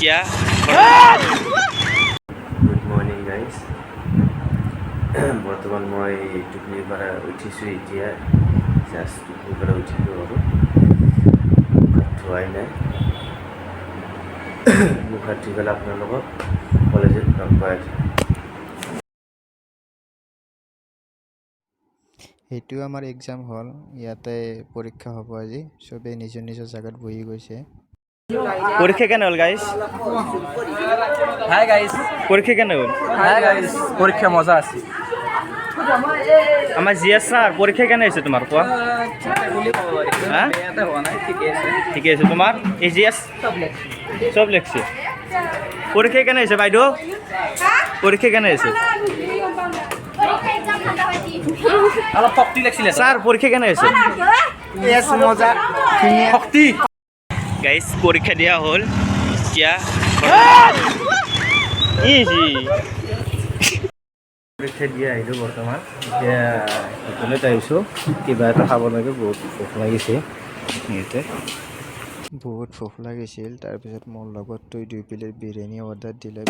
क्या good morning guys বৰ্তমান মই টোপনিৰ পৰা উঠিছোঁ এতিয়া জাষ্ট টোপনিৰ পৰা উঠিলোঁ আৰু মুখ ধোৱাই নাই মুখ হাত ধুই পেলাই আপোনালোকক কলেজত লগ পাই আছোঁ সেইটো আমাৰ এক্সাম হ'ল ইয়াতে পৰীক্ষা হ'ব আজি চবেই নিজৰ নিজৰ জায়গাত বহি গৈছে পৰীক্ষা কেনে হ'ল গাইজ হাই গাইস পৰীক্ষা কেনে হ'ল পৰীক্ষা মজা আছে আমাৰ জিএছ ছাৰ পৰীক্ষা কেনে হৈছে তোমাৰ কোৱা হা ঠিকে আছে তোমাৰ এই জিএছ চব লিখছে পৰীক্ষা কেনে হৈছে বাইদেউ পৰীক্ষা কেনে হৈছে অলপ শক্তি লাগছিলে ছাৰ পৰীক্ষা কেনে হৈছে মজা শক্তি গাইজ পৰীক্ষা দিয়া হ'ল এতিয়া ইজি পৰীক্ষা দি আহিলোঁ বৰ্তমান এতিয়া হোটেলত আহিছোঁ কিবা এটা খাব লাগে বহুত ভোক লাগিছে ইয়াতে বহুত ভোক লাগিছিল তাৰপিছত মোৰ লগতো 2 প্লেট বিৰিয়ানী অৰ্ডাৰ দিলে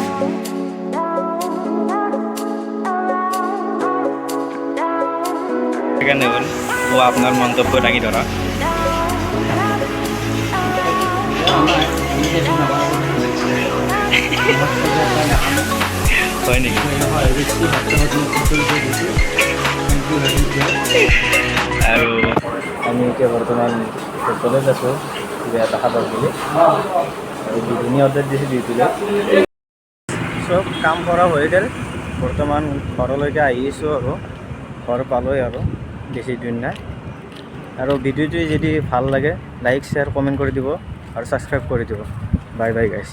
কেনে হ'ল আপোনাৰ মন্তব্য দাঙি ধৰা হয় নেকি আৰু আমি এতিয়া বৰ্তমান হোটেলত আছোঁ কিবা এটা খাব বুলি আৰু বিৰিয়ানী অৰ্ডাৰ দিছোঁ 2 প্লেট চব কাম কৰা হৈ গ'ল বৰ্তমান ঘৰলৈকে আহিছোঁ আৰু ঘৰ পালোঁহি আৰু বেছি দিন নাই আৰু ভিডিঅ'টো যদি ভাল লাগে লাইক শ্বেয়াৰ কমেণ্ট কৰি দিব আৰু ছাবস্ক্ৰাইব কৰি দিব বাই বাই গাইছ